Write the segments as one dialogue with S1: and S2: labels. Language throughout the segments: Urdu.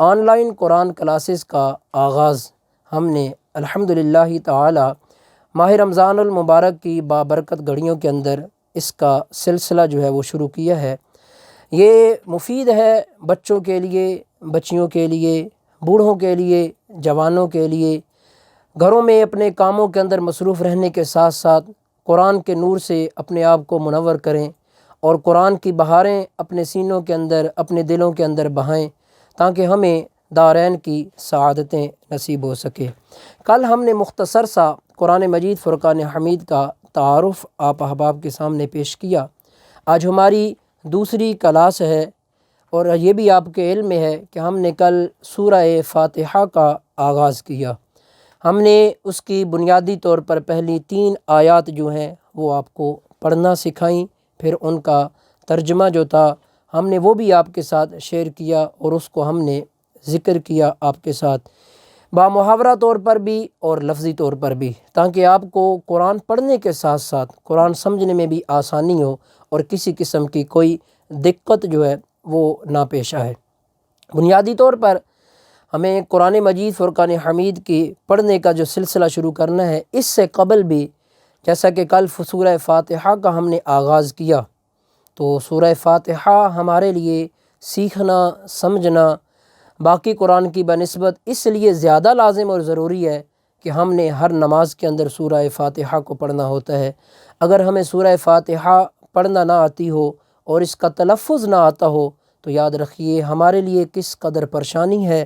S1: آن لائن قرآن کلاسز کا آغاز ہم نے الحمدللہ تعالی ماہ رمضان المبارک کی بابرکت گھڑیوں کے اندر اس کا سلسلہ جو ہے وہ شروع کیا ہے۔ یہ مفید ہے بچوں کے لیے، بچیوں کے لیے، بوڑھوں کے لیے، جوانوں کے لیے۔ گھروں میں اپنے کاموں کے اندر مصروف رہنے کے ساتھ ساتھ قرآن کے نور سے اپنے آپ کو منور کریں اور قرآن کی بہاریں اپنے سینوں کے اندر، اپنے دلوں کے اندر بہائیں، تاکہ ہمیں دارین کی سعادتیں نصیب ہو سکے۔ کل ہم نے مختصر سا قرآن مجید فرقان حمید کا تعارف آپ احباب کے سامنے پیش کیا۔ آج ہماری دوسری کلاس ہے، اور یہ بھی آپ کے علم میں ہے کہ ہم نے کل سورہ فاتحہ کا آغاز کیا۔ ہم نے اس کی بنیادی طور پر پہلی 3 آیات جو ہیں وہ آپ کو پڑھنا سکھائیں، پھر ان کا ترجمہ جو تھا ہم نے وہ بھی آپ کے ساتھ شیئر کیا، اور اس کو ہم نے ذکر کیا آپ کے ساتھ بامحاورہ طور پر بھی اور لفظی طور پر بھی، تاکہ آپ کو قرآن پڑھنے کے ساتھ ساتھ قرآن سمجھنے میں بھی آسانی ہو اور کسی قسم کی کوئی دقت جو ہے وہ نہ پیش آئے۔ بنیادی طور پر ہمیں قرآن مجید فرقان حمید کی پڑھنے کا جو سلسلہ شروع کرنا ہے، اس سے قبل بھی جیسا کہ کل سورہ فاتحہ کا ہم نے آغاز کیا، تو سورہ فاتحہ ہمارے لیے سیکھنا، سمجھنا باقی قرآن کی بنسبت اس لیے زیادہ لازم اور ضروری ہے کہ ہم نے ہر نماز کے اندر سورہ فاتحہ کو پڑھنا ہوتا ہے۔ اگر ہمیں سورہ فاتحہ پڑھنا نہ آتی ہو اور اس کا تلفظ نہ آتا ہو تو یاد رکھیے ہمارے لیے کس قدر پریشانی ہے۔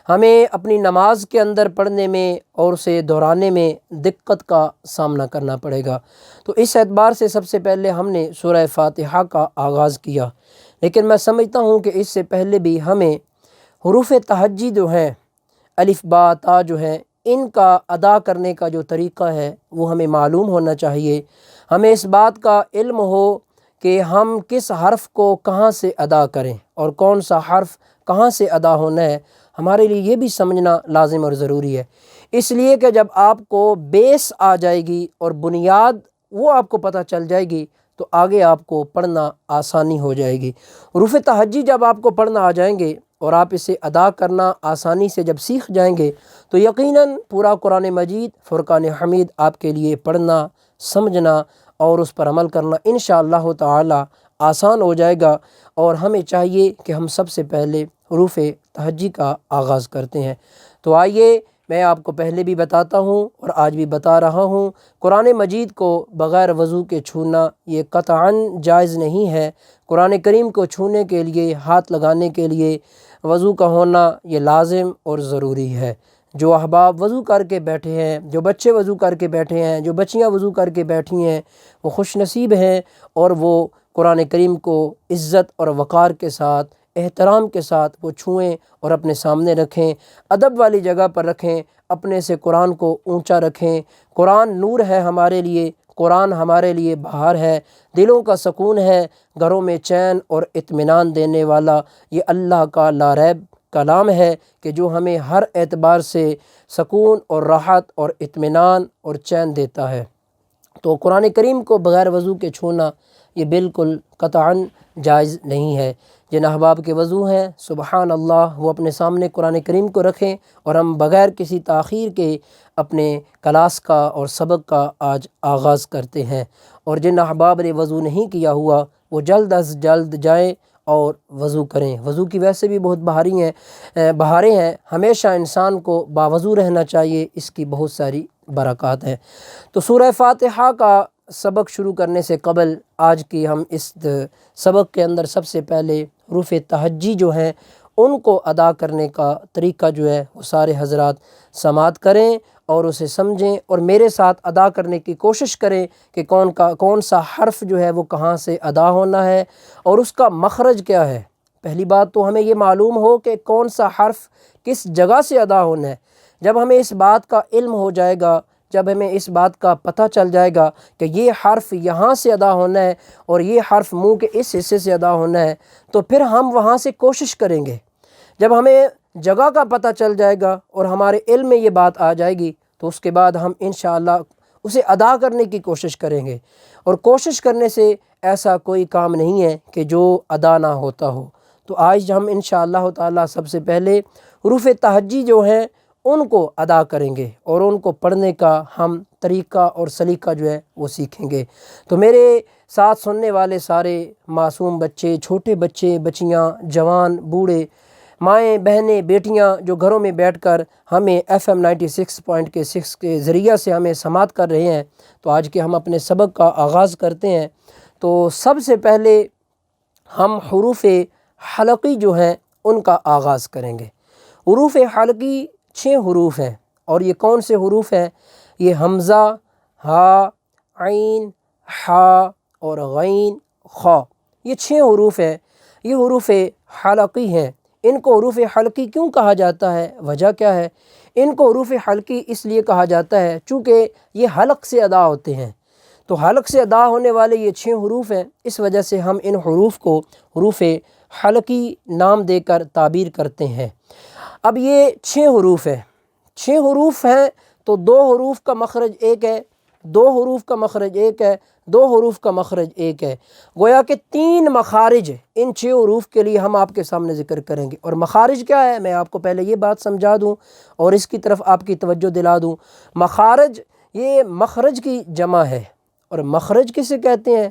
S1: ہمیں اپنی نماز کے اندر پڑھنے میں اور اسے دہرانے میں دقت کا سامنا کرنا پڑے گا۔ تو اس اعتبار سے سب سے پہلے ہم نے سورہ فاتحہ کا آغاز کیا، لیکن میں سمجھتا ہوں کہ اس سے پہلے بھی ہمیں حروف تہجی جو ہیں، الف با تا جو ہیں، ان کا ادا کرنے کا جو طریقہ ہے وہ ہمیں معلوم ہونا چاہیے۔ ہمیں اس بات کا علم ہو کہ ہم کس حرف کو کہاں سے ادا کریں اور کون سا حرف کہاں سے ادا ہونا ہے، ہمارے لیے یہ بھی سمجھنا لازم اور ضروری ہے۔ اس لیے کہ جب آپ کو بیس آ جائے گی اور بنیاد وہ آپ کو پتہ چل جائے گی تو آگے آپ کو پڑھنا آسانی ہو جائے گی۔ حروف تہجی جب آپ کو پڑھنا آ جائیں گے اور آپ اسے ادا کرنا آسانی سے جب سیکھ جائیں گے تو یقیناً پورا قرآن مجید فرقان حمید آپ کے لیے پڑھنا، سمجھنا اور اس پر عمل کرنا انشاءاللہ تعالی آسان ہو جائے گا۔ اور ہمیں چاہیے کہ ہم سب سے پہلے حروف تہجی کا آغاز کرتے ہیں۔ تو آئیے میں آپ کو پہلے بھی بتاتا ہوں اور آج بھی بتا رہا ہوں، قرآن مجید کو بغیر وضو کے چھونا یہ قطعاً جائز نہیں ہے۔ قرآن کریم کو چھونے کے لیے، ہاتھ لگانے کے لیے وضو کا ہونا یہ لازم اور ضروری ہے۔ جو احباب وضو کر کے بیٹھے ہیں، جو بچے وضو کر کے بیٹھے ہیں، جو بچیاں وضو کر کے بیٹھی ہیں، وہ خوش نصیب ہیں، اور وہ قرآن کریم کو عزت اور وقار کے ساتھ، احترام کے ساتھ وہ چھوئیں اور اپنے سامنے رکھیں، ادب والی جگہ پر رکھیں، اپنے سے قرآن کو اونچا رکھیں۔ قرآن نور ہے ہمارے لیے، قرآن ہمارے لیے بہار ہے، دلوں کا سکون ہے، گھروں میں چین اور اطمینان دینے والا یہ اللہ کا لا ریب کلام ہے کہ جو ہمیں ہر اعتبار سے سکون اور راحت اور اطمینان اور چین دیتا ہے۔ تو قرآن کریم کو بغیر وضو کے چھونا یہ بالکل قطعاً جائز نہیں ہے۔ جن احباب کے وضو ہیں سبحان اللہ وہ اپنے سامنے قرآن کریم کو رکھیں، اور ہم بغیر کسی تاخیر کے اپنے کلاس کا اور سبق کا آج آغاز کرتے ہیں۔ اور جن احباب نے وضو نہیں کیا ہوا وہ جلد از جلد جائیں اور وضو کریں۔ وضو کی ویسے بھی بہت بہاریں ہیں، ہمیشہ انسان کو باوضو رہنا چاہیے، اس کی بہت ساری برکات ہیں۔ تو سورہ فاتحہ کا سبق شروع کرنے سے قبل آج کی ہم اس سبق کے اندر سب سے پہلے حروف تہجی جو ہیں ان کو ادا کرنے کا طریقہ جو ہے وہ سارے حضرات سماعت کریں اور اسے سمجھیں، اور میرے ساتھ ادا کرنے کی کوشش کریں کہ کون سا حرف جو ہے وہ کہاں سے ادا ہونا ہے اور اس کا مخرج کیا ہے۔ پہلی بات تو ہمیں یہ معلوم ہو کہ کون سا حرف کس جگہ سے ادا ہونا ہے۔ جب ہمیں اس بات کا علم ہو جائے گا، جب ہمیں اس بات کا پتہ چل جائے گا کہ یہ حرف یہاں سے ادا ہونا ہے اور یہ حرف منہ کے اس حصے سے ادا ہونا ہے، تو پھر ہم وہاں سے کوشش کریں گے۔ جب ہمیں جگہ کا پتہ چل جائے گا اور ہمارے علم میں یہ بات آ جائے گی تو اس کے بعد ہم انشاءاللہ اسے ادا کرنے کی کوشش کریں گے، اور کوشش کرنے سے ایسا کوئی کام نہیں ہے کہ جو ادا نہ ہوتا ہو۔ تو آج ہم انشاءاللہ تعالی سب سے پہلے حروف تہجی جو ہیں ان کو ادا کریں گے اور ان کو پڑھنے کا ہم طریقہ اور سلیقہ جو ہے وہ سیکھیں گے۔ تو میرے ساتھ سننے والے سارے معصوم بچے، چھوٹے بچے، بچیاں، جوان، بوڑھے، مائیں، بہنیں، بیٹیاں جو گھروں میں بیٹھ کر ہمیں FM 96.6 کے ذریعہ سے ہمیں سماعت کر رہے ہیں، تو آج کے ہم اپنے سبق کا آغاز کرتے ہیں۔ تو سب سے پہلے ہم حروف حلقی جو ہیں ان کا آغاز کریں گے۔ حروف حلقی 6 حروف ہیں، اور یہ کون سے حروف ہیں؟ یہ حمزہ، ہا، عین، حا اور غین، خا، یہ 6 حروف ہیں۔ یہ حروف حلقی ہیں۔ ان کو حروف حلقی کیوں کہا جاتا ہے؟ وجہ کیا ہے؟ ان کو حروف حلقی اس لیے کہا جاتا ہے چونکہ یہ حلق سے ادا ہوتے ہیں، تو حلق سے ادا ہونے والے یہ 6 حروف ہیں، اس وجہ سے ہم ان حروف کو حروف حلقی نام دے کر تعبیر کرتے ہیں۔ اب یہ 6 حروف ہیں، 6 حروف ہیں تو 2 حروف کا مخرج ایک ہے، 2 حروف کا مخرج ایک ہے، 2 حروف کا مخرج ایک ہے، گویا کہ 3 مخارج ان 6 حروف کے لیے ہم آپ کے سامنے ذکر کریں گے۔ اور مخارج کیا ہے؟ میں آپ کو پہلے یہ بات سمجھا دوں اور اس کی طرف آپ کی توجہ دلا دوں۔ مخارج یہ مخرج کی جمع ہے، اور مخرج کسے کہتے ہیں؟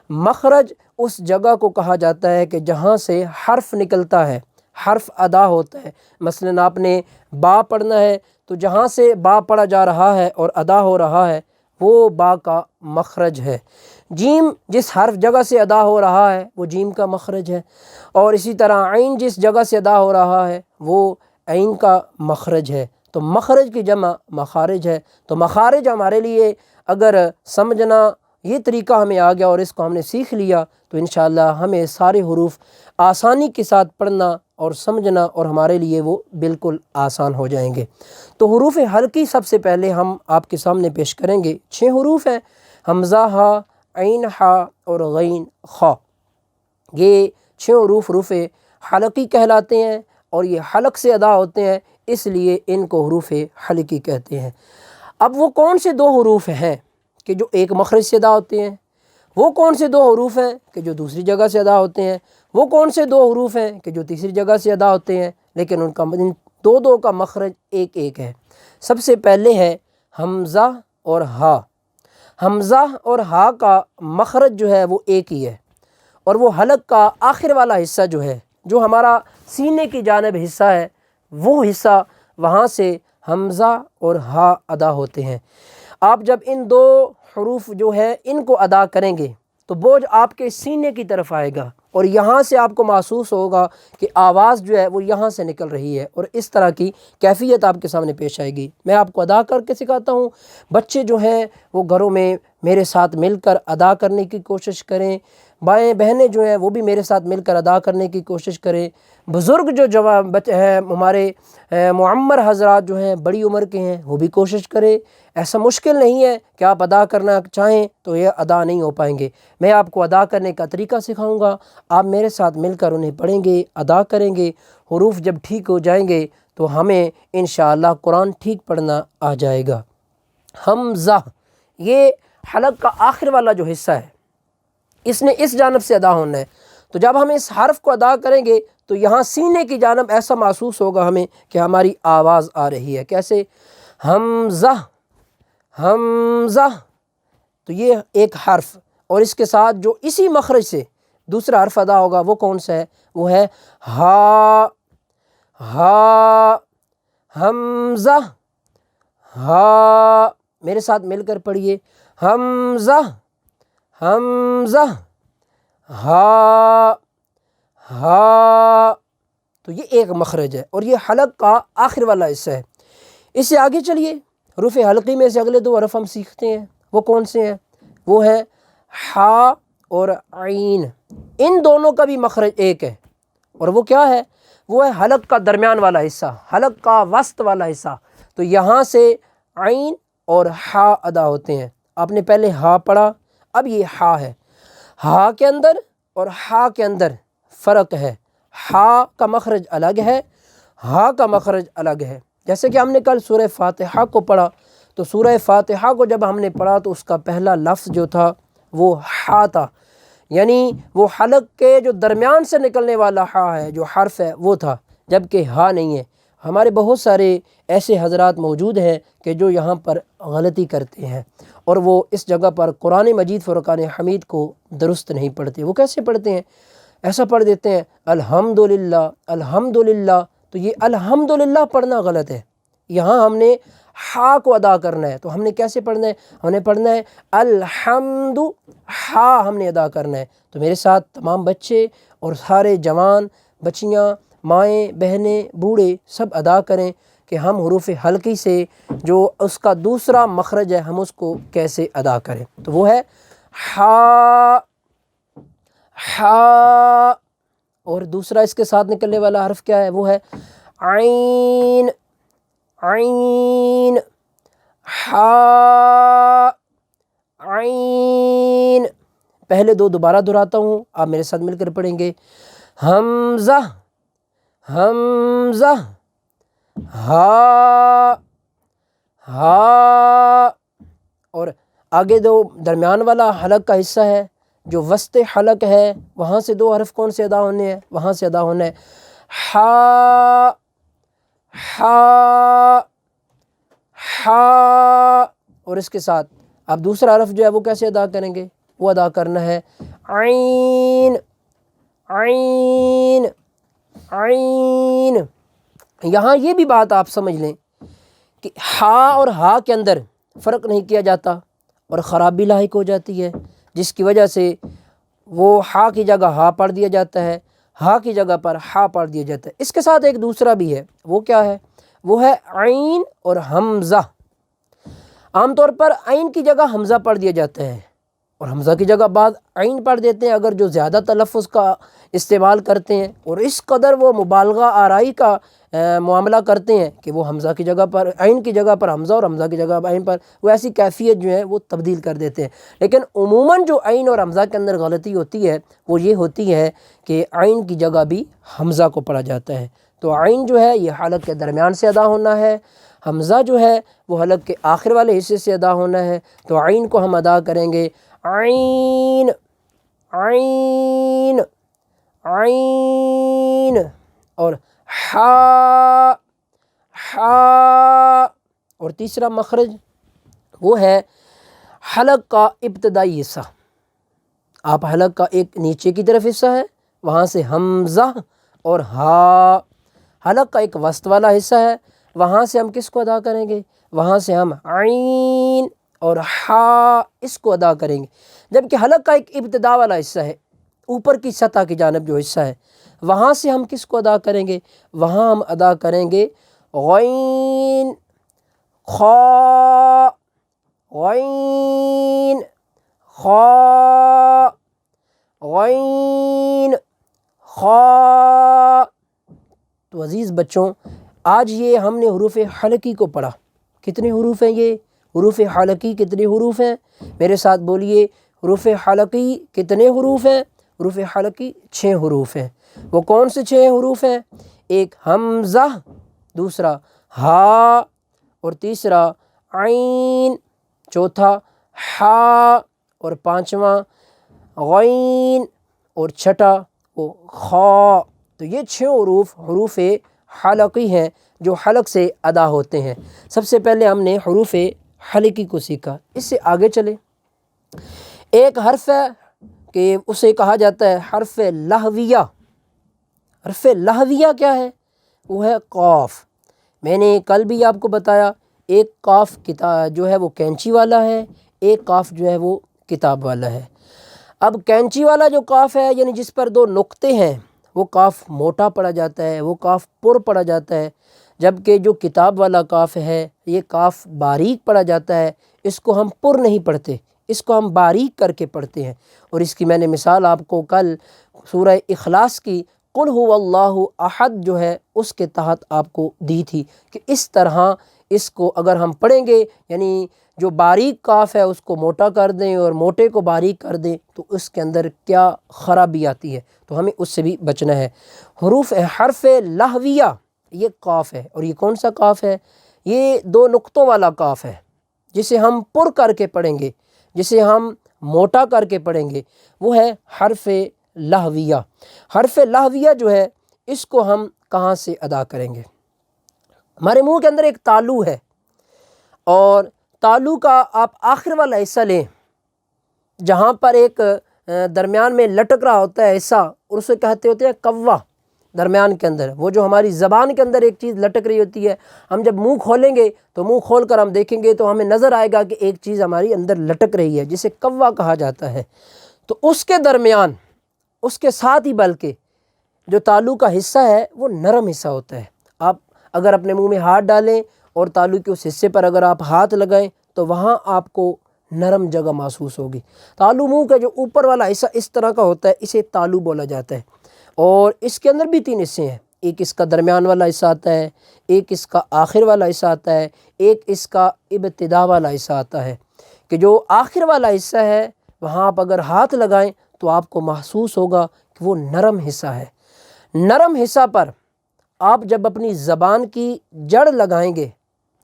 S1: مخرج اس جگہ کو کہا جاتا ہے کہ جہاں سے حرف نکلتا ہے، حرف ادا ہوتا ہے۔ مثلاً آپ نے با پڑھنا ہے تو جہاں سے با پڑھا جا رہا ہے اور ادا ہو رہا ہے وہ با کا مخرج ہے۔ جیم جس حرف جگہ سے ادا ہو رہا ہے وہ جیم کا مخرج ہے، اور اسی طرح عین جس جگہ سے ادا ہو رہا ہے وہ عین کا مخرج ہے۔ تو مخرج کی جمع مخارج ہے۔ تو مخارج ہمارے لیے اگر سمجھنا، یہ طریقہ ہمیں آ گیا اور اس کو ہم نے سیکھ لیا تو انشاءاللہ ہمیں سارے حروف آسانی کے ساتھ پڑھنا اور سمجھنا اور ہمارے لیے وہ بالکل آسان ہو جائیں گے۔ تو حروف حلقی سب سے پہلے ہم آپ کے سامنے پیش کریں گے۔ 6 حروف ہیں، حمزہ، ہا، عین، حا اور غین، خا۔ یہ 6 حروف حروف حلقی کہلاتے ہیں، اور یہ حلق سے ادا ہوتے ہیں، اس لیے ان کو حروف حلقی کہتے ہیں۔ اب وہ کون سے 2 حروف ہیں کہ جو ایک مخرج سے ادا ہوتے ہیں؟ وہ کون سے 2 حروف ہیں کہ جو دوسری جگہ سے ادا ہوتے ہیں؟ وہ کون سے 2 حروف ہیں کہ جو تیسری جگہ سے ادا ہوتے ہیں؟ لیکن ان کا دو کا مخرج ایک ایک ہے۔ سب سے پہلے ہے حمزہ اور ہا۔ حمزہ اور ہا کا مخرج جو ہے وہ ایک ہی ہے، اور وہ حلق کا آخر والا حصہ جو ہے، جو ہمارا سینے کی جانب حصہ ہے، وہ حصہ وہاں سے حمزہ اور ہا ادا ہوتے ہیں۔ آپ جب ان 2 حروف جو ہے ان کو ادا کریں گے تو بوجھ آپ کے سینے کی طرف آئے گا، اور یہاں سے آپ کو محسوس ہوگا کہ آواز جو ہے وہ یہاں سے نکل رہی ہے، اور اس طرح کی کیفیت آپ کے سامنے پیش آئے گی۔ میں آپ کو ادا کر کے سکھاتا ہوں، بچے جو ہیں وہ گھروں میں میرے ساتھ مل کر ادا کرنے کی کوشش کریں، بائیں بہنیں جو ہیں وہ بھی میرے ساتھ مل کر ادا کرنے کی کوشش کریں، بزرگ جو جوان بچے ہیں، ہمارے معمر حضرات جو ہیں بڑی عمر کے ہیں، وہ بھی کوشش کریں۔ ایسا مشکل نہیں ہے کہ آپ ادا کرنا چاہیں تو یہ ادا نہیں ہو پائیں گے۔ میں آپ کو ادا کرنے کا طریقہ سکھاؤں گا، آپ میرے ساتھ مل کر انہیں پڑھیں گے، ادا کریں گے۔ حروف جب ٹھیک ہو جائیں گے تو ہمیں انشاءاللہ قرآن ٹھیک پڑھنا آ جائے گا۔ حمزہ یہ حلق کا آخر والا جو حصہ ہے، اس نے اس جانب سے ادا ہونا ہے، تو جب ہم اس حرف کو ادا کریں گے تو یہاں سینے کی جانب ایسا محسوس ہوگا ہمیں کہ ہماری آواز آ رہی ہے۔ کیسے؟ حمزہ، حمزہ۔ تو یہ ایک حرف، اور اس کے ساتھ جو اسی مخرج سے دوسرا حرف ادا ہوگا وہ کون سا ہے؟ وہ ہے ہا، ہا، حمزہ، ہا۔ میرے ساتھ مل کر پڑھیے، حمزہ، حمزہ، ہا، ہا۔ تو یہ ایک مخرج ہے، اور یہ حلق کا آخر والا حصہ ہے۔ اس سے آگے چلیے، حروف حلقی میں سے اگلے 2 حرف ہم سیکھتے ہیں، وہ کون سے ہیں؟ وہ ہے حا اور عین۔ ان دونوں کا بھی مخرج ایک ہے، اور وہ کیا ہے؟ وہ ہے حلق کا درمیان والا حصہ، حلق کا وسط والا حصہ۔ تو یہاں سے عین اور حا ادا ہوتے ہیں۔ آپ نے پہلے ہا پڑھا، اب یہ حا ہے۔ ہا کے اندر اور حا کے اندر فرق ہے، حا کا مخرج الگ ہے، ہا کا مخرج الگ ہے۔ جیسے کہ ہم نے کل سورہ فاتحہ کو پڑھا، تو سورہ فاتحہ کو جب ہم نے پڑھا تو اس کا پہلا لفظ جو تھا وہ حا تھا، یعنی وہ حلق کے جو درمیان سے نکلنے والا ہا ہے جو حرف ہے وہ تھا، جبکہ ہا نہیں ہے۔ ہمارے بہت سارے ایسے حضرات موجود ہیں کہ جو یہاں پر غلطی کرتے ہیں اور وہ اس جگہ پر قرآن مجید فرقان حمید کو درست نہیں پڑھتے۔ وہ کیسے پڑھتے ہیں؟ ایسا پڑھ دیتے ہیں الحمدللہ الحمدللہ، تو یہ الحمدللہ پڑھنا غلط ہے۔ یہاں ہم نے ہا کو ادا کرنا ہے، تو ہم نے کیسے پڑھنا ہے؟ ہم نے پڑھنا ہے الحمد، ہا ہم نے ادا کرنا ہے۔ تو میرے ساتھ تمام بچے اور سارے جوان بچیاں، مائیں بہنیں بوڑھے سب ادا کریں کہ ہم حروف حلقی سے جو اس کا دوسرا مخرج ہے ہم اس کو کیسے ادا کریں۔ تو وہ ہے ہا، ہا، اور دوسرا اس کے ساتھ نکلنے والا حرف کیا ہے؟ وہ ہے عین، عین، ہا، عین۔ پہلے دو دوبارہ دہراتا ہوں، آپ میرے ساتھ مل کر پڑھیں گے۔ حمزہ، حمزہ، ہا، ہا، اور آگے دو درمیان والا حلق کا حصہ ہے جو وسط حلق ہے، وہاں سے دو حرف کون سے ادا ہونے ہیں؟ وہاں سے ادا ہونا ہے ہا، ہا، ہا، اور اس کے ساتھ اب دوسرا حرف جو ہے وہ کیسے ادا کریں گے؟ وہ ادا کرنا ہے عین، عین، عین۔ یہاں یہ بھی بات آپ سمجھ لیں کہ ہا اور ہا کے اندر فرق نہیں کیا جاتا اور خرابی لاحق ہو جاتی ہے، جس کی وجہ سے وہ ہا کی جگہ ہا پڑھ دیا جاتا ہے، ہا کی جگہ پر ہا پڑھ دیا جاتا ہے۔ اس کے ساتھ ایک دوسرا بھی ہے، وہ کیا ہے؟ وہ ہے عین اور حمزہ۔ عام طور پر عین کی جگہ حمزہ پڑھ دیا جاتا ہے اور حمزہ کی جگہ بعض عین پڑھ دیتے ہیں، اگر جو زیادہ تلفظ کا استعمال کرتے ہیں اور اس قدر وہ مبالغہ آرائی کا معاملہ کرتے ہیں کہ وہ حمزہ کی جگہ پر عین کی جگہ پر حمزہ اور حمزہ کی جگہ پر عین پر وہ ایسی کیفیت جو ہے وہ تبدیل کر دیتے ہیں۔ لیکن عموماً جو عین اور حمزہ کے اندر غلطی ہوتی ہے وہ یہ ہوتی ہے کہ عین کی جگہ بھی حمزہ کو پڑھا جاتا ہے۔ تو عین جو ہے یہ حلق کے درمیان سے ادا ہونا ہے، حمزہ جو ہے وہ حلق کے آخر والے حصے سے ادا ہونا ہے۔ تو عین کو ہم ادا کریں گے عین، عین، عین، اور ہا، ہا، اور تیسرا مخرج وہ ہے حلق کا ابتدائی حصہ۔ آپ حلق کا ایک نیچے کی طرف حصہ ہے، وہاں سے حمزہ اور ہا، حلق کا ایک وسط والا حصہ ہے، وہاں سے ہم کس کو ادا کریں گے؟ وہاں سے ہم عین اور ہا اس کو ادا کریں گے۔ جبکہ حلق کا ایک ابتدا والا حصہ ہے، اوپر کی سطح کی جانب جو حصہ ہے، وہاں سے ہم کس کو ادا کریں گے؟ وہاں ہم ادا کریں گے غین، خا، غین، خا، غین، خا۔ تو عزیز بچوں، آج یہ ہم نے حروف حلقی کو پڑھا۔ کتنے حروف ہیں یہ؟ حروف حلقی کتنے حروف ہیں؟ میرے ساتھ بولیے، حروف حلقی کتنے حروف ہیں؟ حروف حلقی 6 حروف ہیں۔ وہ کون سے 6 حروف ہیں؟ ایک حمزہ، دوسرا ہا، اور تیسرا عین، چوتھا ہا، اور پانچواں غین، اور چھٹا وہ خا۔ تو یہ 6 حروف حروف حلقی ہیں جو حلق سے ادا ہوتے ہیں۔ سب سے پہلے ہم نے حروف حلقی کو سیکھا، اس سے آگے چلے۔ ایک حرف ہے کہ اسے کہا جاتا ہے حرف لہویہ۔ حرف لہویہ کیا ہے؟ وہ ہے قاف۔ میں نے کل بھی آپ کو بتایا، ایک قاف جو ہے وہ کینچی والا ہے، ایک قاف جو ہے وہ کتاب والا ہے۔ اب کینچی والا جو قاف ہے، یعنی جس پر 2 نقطے ہیں، وہ قاف موٹا پڑھا جاتا ہے، وہ قاف پر پڑھا جاتا ہے، جبکہ جو کتاب والا قاف ہے یہ قاف باریک پڑھا جاتا ہے، اس کو ہم پر نہیں پڑھتے، اس کو ہم باریک کر کے پڑھتے ہیں۔ اور اس کی میں نے مثال آپ کو کل سورہ اخلاص کی قل هو اللہ احد جو ہے اس کے تحت آپ کو دی تھی کہ اس طرح اس کو اگر ہم پڑھیں گے، یعنی جو باریک قاف ہے اس کو موٹا کر دیں اور موٹے کو باریک کر دیں تو اس کے اندر کیا خرابی آتی ہے، تو ہمیں اس سے بھی بچنا ہے۔ حرف لہویہ یہ قاف ہے، اور یہ کون سا قاف ہے؟ یہ 2 نقطوں والا قاف ہے، جسے ہم پر کر کے پڑھیں گے، جسے ہم موٹا کر کے پڑھیں گے وہ ہے حرف لہویہ۔ حرف لہویہ جو ہے اس کو ہم کہاں سے ادا کریں گے؟ ہمارے منہ کے اندر ایک تالو ہے، اور تالو کا آپ آخر والا حصہ لیں جہاں پر ایک درمیان میں لٹک رہا ہوتا ہے حصہ، اور اسے کہتے ہوتے ہیں کوا۔ درمیان کے اندر وہ جو ہماری زبان کے اندر ایک چیز لٹک رہی ہوتی ہے، ہم جب منہ کھولیں گے تو منہ کھول کر ہم دیکھیں گے تو ہمیں نظر آئے گا کہ ایک چیز ہماری اندر لٹک رہی ہے جسے کوا کہا جاتا ہے۔ تو اس کے درمیان، اس کے ساتھ ہی بلکہ جو تالو کا حصہ ہے وہ نرم حصہ ہوتا ہے۔ آپ اگر اپنے منہ میں ہاتھ ڈالیں اور تالو کے اس حصے پر اگر آپ ہاتھ لگائیں تو وہاں آپ کو نرم جگہ محسوس ہوگی۔ تالو منہ کا جو اوپر والا حصہ اس طرح کا ہوتا ہے اسے تالو بولا جاتا ہے، اور اس کے اندر بھی 3 حصے ہیں، ایک اس کا درمیان والا حصہ آتا ہے، ایک اس کا آخر والا حصہ آتا ہے، ایک اس کا ابتدا والا حصہ آتا ہے۔ کہ جو آخر والا حصہ ہے وہاں آپ اگر ہاتھ لگائیں تو آپ کو محسوس ہوگا کہ وہ نرم حصہ ہے۔ نرم حصہ پر آپ جب اپنی زبان کی جڑ لگائیں گے،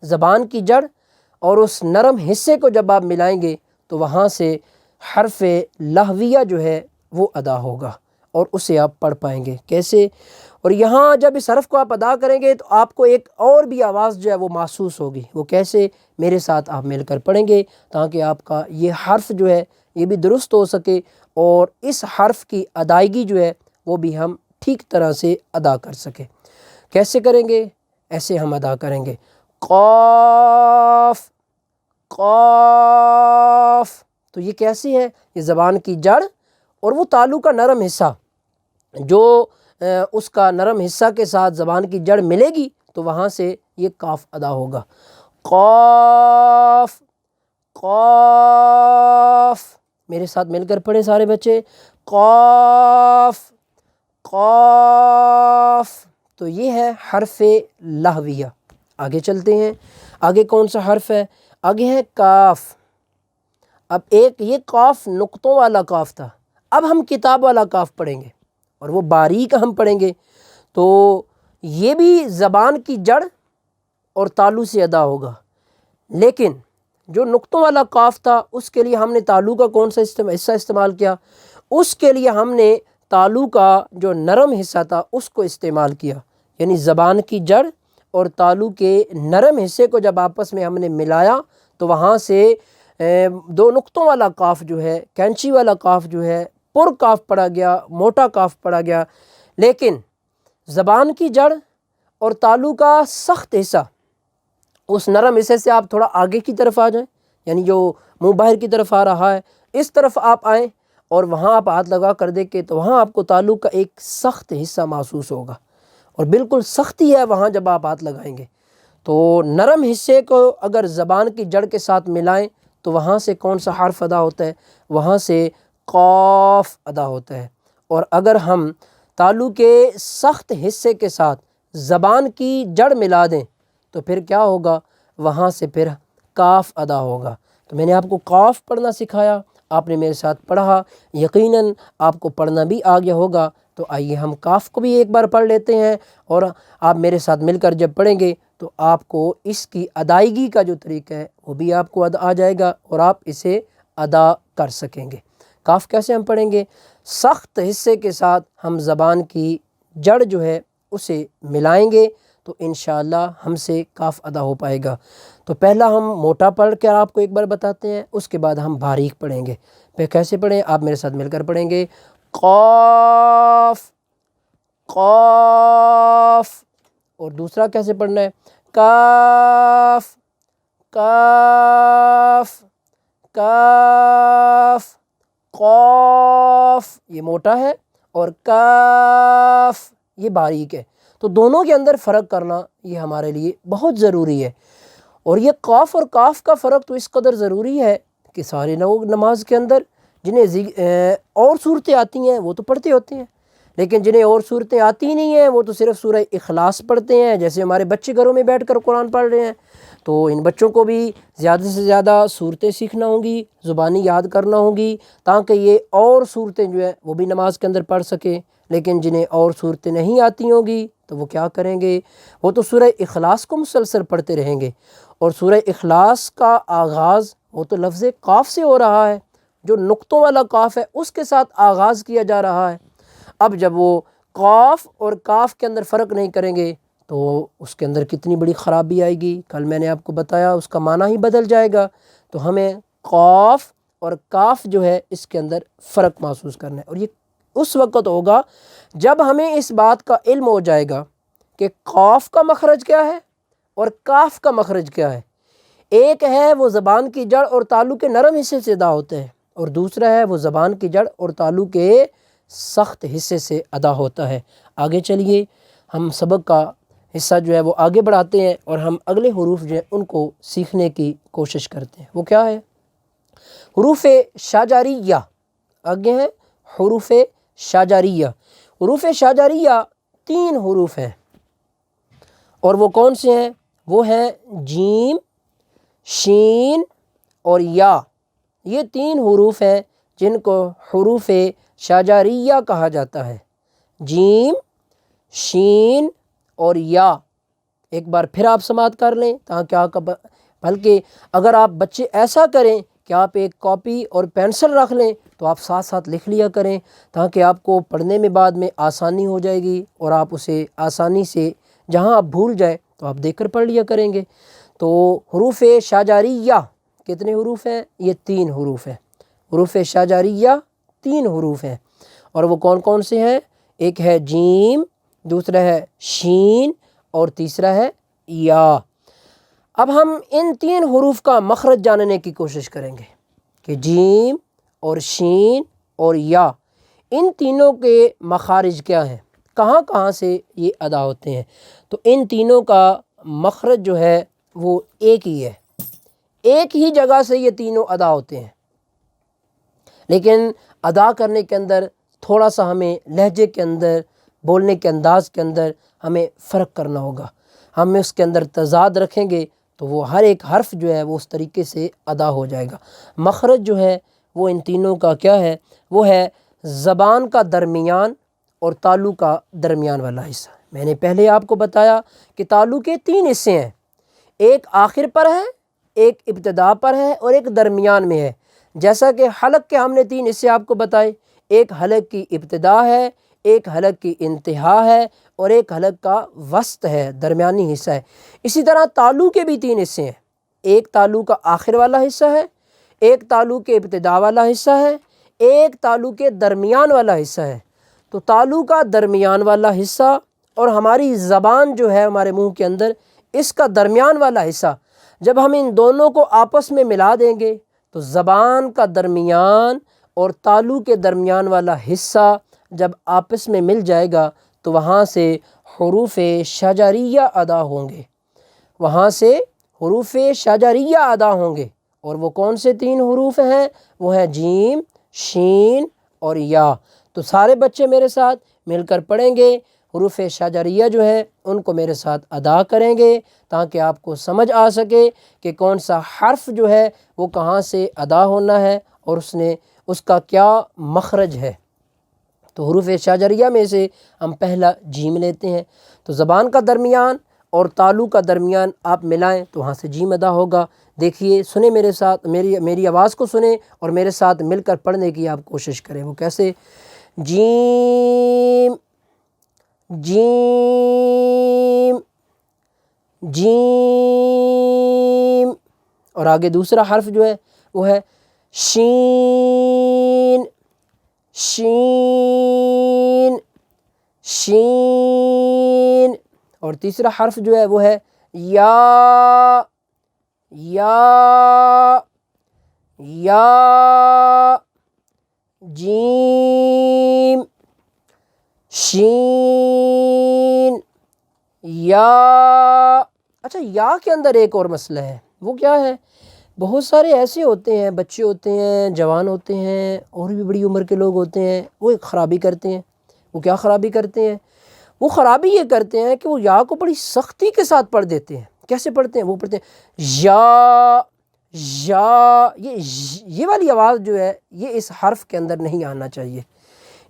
S1: زبان کی جڑ اور اس نرم حصے کو جب آپ ملائیں گے تو وہاں سے حرف لہویہ جو ہے وہ ادا ہوگا، اور اسے آپ پڑھ پائیں گے۔ کیسے؟ اور یہاں جب اس حرف کو آپ ادا کریں گے تو آپ کو ایک اور بھی آواز جو ہے وہ محسوس ہوگی۔ وہ کیسے؟ میرے ساتھ آپ مل کر پڑھیں گے تاکہ آپ کا یہ حرف جو ہے یہ بھی درست ہو سکے، اور اس حرف کی ادائیگی جو ہے وہ بھی ہم ٹھیک طرح سے ادا کر سکیں۔ کیسے کریں گے؟ ایسے ہم ادا کریں گے، قاف قاف۔ تو یہ کیسی ہے؟ یہ زبان کی جڑ اور وہ تالو کا نرم حصہ، جو اس کا نرم حصہ کے ساتھ زبان کی جڑ ملے گی تو وہاں سے یہ کاف ادا ہوگا۔ قاف قاف، میرے ساتھ مل کر پڑھیں سارے بچے، قاف قاف۔ تو یہ ہے حرف لہویہ۔ آگے چلتے ہیں، آگے کون سا حرف ہے؟ آگے ہے کاف۔ اب ایک یہ کاف نقطوں والا کاف تھا، اب ہم کتاب والا کاف پڑھیں گے اور وہ باریک ہم پڑھیں گے، تو یہ بھی زبان کی جڑ اور تالو سے ادا ہوگا، لیکن جو نقطوں والا کاف تھا اس کے لیے ہم نے تالو کا کون سا حصہ استعمال کیا؟ اس کے لیے ہم نے تالو کا جو نرم حصہ تھا اس کو استعمال کیا، یعنی زبان کی جڑ اور تالو کے نرم حصے کو جب آپس میں ہم نے ملایا تو وہاں سے 2 نقطوں والا کاف جو ہے، کینچی والا کاف جو ہے، پر کاف پڑھا گیا، موٹا کاف پڑھا گیا۔ لیکن زبان کی جڑ اور تالو کا سخت حصہ، اس نرم حصے سے آپ تھوڑا آگے کی طرف آ جائیں، یعنی جو منہ باہر کی طرف آ رہا ہے اس طرف آپ آئیں اور وہاں آپ ہاتھ لگا کر دیکھیں تو وہاں آپ کو تالو کا ایک سخت حصہ محسوس ہوگا، اور بالکل سختی ہے وہاں جب آپ ہاتھ لگائیں گے۔ تو نرم حصے کو اگر زبان کی جڑ کے ساتھ ملائیں تو وہاں سے کون سا حرف ادا ہوتا ہے؟ وہاں سے قاف ادا ہوتا ہے۔ اور اگر ہم تالو کے سخت حصے کے ساتھ زبان کی جڑ ملا دیں تو پھر کیا ہوگا؟ وہاں سے پھر کاف ادا ہوگا۔ تو میں نے آپ کو قاف پڑھنا سکھایا، آپ نے میرے ساتھ پڑھا، یقیناً آپ کو پڑھنا بھی آ گیا ہوگا۔ تو آئیے ہم کاف کو بھی ایک بار پڑھ لیتے ہیں، اور آپ میرے ساتھ مل کر جب پڑھیں گے تو آپ کو اس کی ادائیگی کا جو طریقہ ہے وہ بھی آپ کو آ جائے گا اور آپ اسے ادا کر سکیں گے۔ کاف کیسے ہم پڑھیں گے؟ سخت حصے کے ساتھ ہم زبان کی جڑ جو ہے اسے ملائیں گے تو انشاءاللہ ہم سے کاف ادا ہو پائے گا۔ تو پہلا ہم موٹا پڑھ کر آپ کو ایک بار بتاتے ہیں، اس کے بعد ہم باریک پڑھیں گے۔ پھر کیسے پڑھیں؟ آپ میرے ساتھ مل کر پڑھیں گے، قاف قاف۔ اور دوسرا کیسے پڑھنا ہے؟ کاف کاف کاف۔ قاف یہ موٹا ہے اور کاف یہ باریک ہے، تو دونوں کے اندر فرق کرنا یہ ہمارے لیے بہت ضروری ہے۔ اور یہ قاف اور کاف کا فرق تو اس قدر ضروری ہے کہ سارے لوگ نماز کے اندر جنہیں اور صورتیں آتی ہیں وہ تو پڑھتے ہوتے ہیں، لیکن جنہیں اور صورتیں آتی نہیں ہیں وہ تو صرف سورہ اخلاص پڑھتے ہیں۔ جیسے ہمارے بچے گھروں میں بیٹھ کر قرآن پڑھ رہے ہیں، تو ان بچوں کو بھی زیادہ سے زیادہ صورتیں سیکھنا ہوں گی، زبانی یاد کرنا ہوں گی، تاکہ یہ اور صورتیں جو ہیں وہ بھی نماز کے اندر پڑھ سکیں۔ لیکن جنہیں اور صورتیں نہیں آتی ہوں گی تو وہ کیا کریں گے؟ وہ تو سورہ اخلاص کو مسلسل پڑھتے رہیں گے، اور سورہ اخلاص کا آغاز وہ تو لفظ قاف سے ہو رہا ہے، جو نقطوں والا قاف ہے اس کے ساتھ آغاز کیا جا رہا ہے۔ اب جب وہ قاف اور کاف کے اندر فرق نہیں کریں گے تو اس کے اندر کتنی بڑی خرابی آئے گی۔ کل میں نے آپ کو بتایا اس کا معنی ہی بدل جائے گا۔ تو ہمیں قاف اور کاف جو ہے اس کے اندر فرق محسوس کرنا ہے، اور یہ اس وقت ہوگا جب ہمیں اس بات کا علم ہو جائے گا کہ قاف کا مخرج کیا ہے اور کاف کا مخرج کیا ہے۔ ایک ہے وہ زبان کی جڑ اور تالو کے نرم حصے سے ادا ہوتا ہے، اور دوسرا ہے وہ زبان کی جڑ اور تالو کے سخت حصے سے ادا ہوتا ہے۔ آگے چلیے ہم سبق کا حصہ جو ہے وہ آگے بڑھاتے ہیں اور ہم اگلے حروف جو ہیں ان کو سیکھنے کی کوشش کرتے ہیں۔ وہ کیا ہے؟ حروف شاجاریہ آگے ہیں، حروف شاجاریہ۔ حروف شاجاریہ 3 حروف ہیں، اور وہ کون سے ہیں؟ وہ ہیں جیم، شین اور یا۔ یہ 3 حروف ہیں جن کو حروف شاجاریہ کہا جاتا ہے، جیم، شین اور یا۔ ایک بار پھر آپ سماعت کر لیں تاکہ بلکہ اگر آپ بچے ایسا کریں کہ آپ ایک کاپی اور پینسل رکھ لیں تو آپ ساتھ ساتھ لکھ لیا کریں، تاکہ آپ کو پڑھنے میں بعد میں آسانی ہو جائے گی، اور آپ اسے آسانی سے جہاں آپ بھول جائے تو آپ دیکھ کر پڑھ لیا کریں گے۔ تو حروف شاجاریہ کتنے حروف ہیں؟ یہ 3 حروف ہیں۔ حروف شاجاریہ 3 حروف ہیں، اور وہ کون کون سے ہیں؟ ایک ہے جیم، دوسرا ہے شین اور تیسرا ہے یا۔ اب ہم ان 3 حروف کا مخرج جاننے کی کوشش کریں گے کہ جیم اور شین اور یا، ان تینوں کے مخارج کیا ہیں، کہاں کہاں سے یہ ادا ہوتے ہیں۔ تو ان تینوں کا مخرج جو ہے وہ ایک ہی ہے، ایک ہی جگہ سے یہ تینوں ادا ہوتے ہیں، لیکن ادا کرنے کے اندر تھوڑا سا ہمیں لہجے کے اندر، بولنے کے انداز کے اندر ہمیں فرق کرنا ہوگا۔ ہم اس کے اندر تضاد رکھیں گے تو وہ ہر ایک حرف جو ہے وہ اس طریقے سے ادا ہو جائے گا۔ مخرج جو ہے وہ ان تینوں کا کیا ہے؟ وہ ہے زبان کا درمیان اور تالو کا درمیان والا حصہ۔ میں نے پہلے آپ کو بتایا کہ تالو کے 3 حصے ہیں، ایک آخر پر ہے، ایک ابتدا پر ہے اور ایک درمیان میں ہے۔ جیسا کہ حلق کے ہم نے 3 حصے آپ کو بتائے، ایک حلق کی ابتدا ہے، ایک حلق کی انتہا ہے اور ایک حلق کا وسط ہے، درمیانی حصہ ہے۔ اسی طرح تالو کے بھی 3 حصے ہیں، ایک تالو کا آخر والا حصہ ہے، ایک تالو کے ابتدا والا حصہ ہے، ایک تالو کے درمیان والا حصہ ہے۔ تو تالو کا درمیان والا حصہ اور ہماری زبان جو ہے ہمارے منہ کے اندر، اس کا درمیان والا حصہ جب ہم ان دونوں کو آپس میں ملا دیں گے تو زبان کا درمیان اور تالو کے درمیان والا حصہ جب آپس میں مل جائے گا تو وہاں سے حروف شاجاریہ ادا ہوں گے، وہاں سے حروف شاجاریہ ادا ہوں گے۔ اور وہ کون سے 3 حروف ہیں؟ وہ ہیں جیم، شین اور یا۔ تو سارے بچے میرے ساتھ مل کر پڑھیں گے، حروف شاجاریہ جو ہے ان کو میرے ساتھ ادا کریں گے تاکہ آپ کو سمجھ آ سکے کہ کون سا حرف جو ہے وہ کہاں سے ادا ہونا ہے اور اس کا کیا مخرج ہے۔ تو حروف شاجاریہ میں سے ہم پہلا جیم لیتے ہیں، تو زبان کا درمیان اور تالو کا درمیان آپ ملائیں تو وہاں سے جیم ادا ہوگا۔ دیکھیے، سنیں میرے ساتھ، میری آواز کو سنیں اور میرے ساتھ مل کر پڑھنے کی آپ کوشش کریں۔ وہ کیسے؟ جیم، جیم، جیم، اور آگے دوسرا حرف جو ہے وہ ہے شین، شین، شین، اور تیسرا حرف جو ہے وہ ہے یا، یا، یا، جیم، شین، یا۔ اچھا، یا کے اندر ایک اور مسئلہ ہے، وہ کیا ہے؟ بہت سارے ایسے ہوتے ہیں، بچے ہوتے ہیں، جوان ہوتے ہیں اور بھی بڑی عمر کے لوگ ہوتے ہیں، وہ ایک خرابی کرتے ہیں۔ وہ کیا خرابی کرتے ہیں؟ وہ خرابی یہ کرتے ہیں کہ وہ یا کو بڑی سختی کے ساتھ پڑھ دیتے ہیں۔ کیسے پڑھتے ہیں؟ وہ پڑھتے ہیں یا، یا، یہ والی آواز جو ہے یہ اس حرف کے اندر نہیں آنا چاہیے،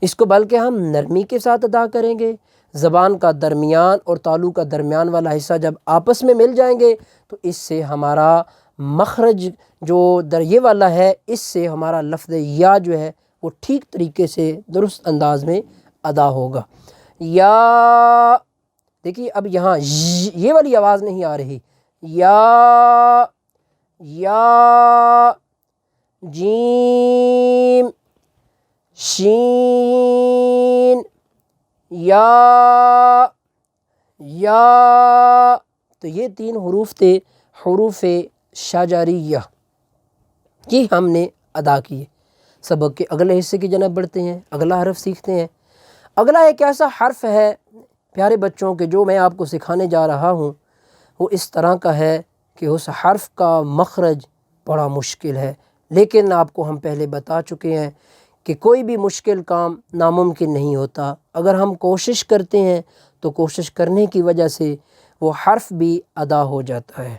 S1: اس کو بلکہ ہم نرمی کے ساتھ ادا کریں گے۔ زبان کا درمیان اور تالو کا درمیان والا حصہ جب آپس میں مل جائیں گے تو اس سے ہمارا مخرج جو درجے والا ہے، اس سے ہمارا لفظ یا جو ہے وہ ٹھیک طریقے سے درست انداز میں ادا ہوگا۔ یا دیکھیے اب یہاں یہ والی آواز نہیں آ رہی، یا جیم شین یا تو یہ 3 حروف تھے، حروف شجریہ، یہ ہم نے ادا کیے۔ سبق کے اگلے حصے کی جانب بڑھتے ہیں، اگلا حرف سیکھتے ہیں۔ اگلا ایک ایسا حرف ہے پیارے بچوں کہ جو میں آپ کو سکھانے جا رہا ہوں، وہ اس طرح کا ہے کہ اس حرف کا مخرج بڑا مشکل ہے، لیکن آپ کو ہم پہلے بتا چکے ہیں کہ کوئی بھی مشکل کام ناممکن نہیں ہوتا۔ اگر ہم کوشش کرتے ہیں تو کوشش کرنے کی وجہ سے وہ حرف بھی ادا ہو جاتا ہے۔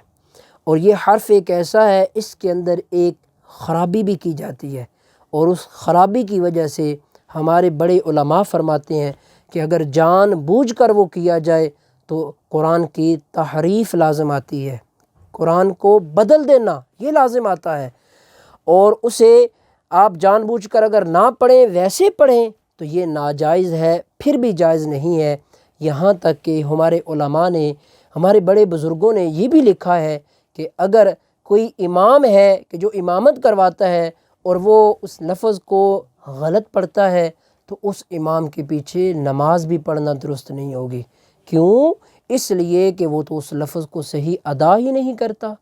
S1: اور یہ حرف ایک ایسا ہے، اس کے اندر ایک خرابی بھی کی جاتی ہے، اور اس خرابی کی وجہ سے ہمارے بڑے علماء فرماتے ہیں کہ اگر جان بوجھ کر وہ کیا جائے تو قرآن کی تحریف لازم آتی ہے، قرآن کو بدل دینا یہ لازم آتا ہے، اور اسے آپ جان بوجھ کر اگر نہ پڑھیں، ویسے پڑھیں تو یہ ناجائز ہے، پھر بھی جائز نہیں ہے۔ یہاں تک کہ ہمارے علماء نے، ہمارے بڑے بزرگوں نے یہ بھی لکھا ہے کہ اگر کوئی امام ہے کہ جو امامت کرواتا ہے اور وہ اس لفظ کو غلط پڑھتا ہے تو اس امام کے پیچھے نماز بھی پڑھنا درست نہیں ہوگی۔ کیوں؟ اس لیے کہ وہ تو اس لفظ کو صحیح ادا ہی نہیں کرتا۔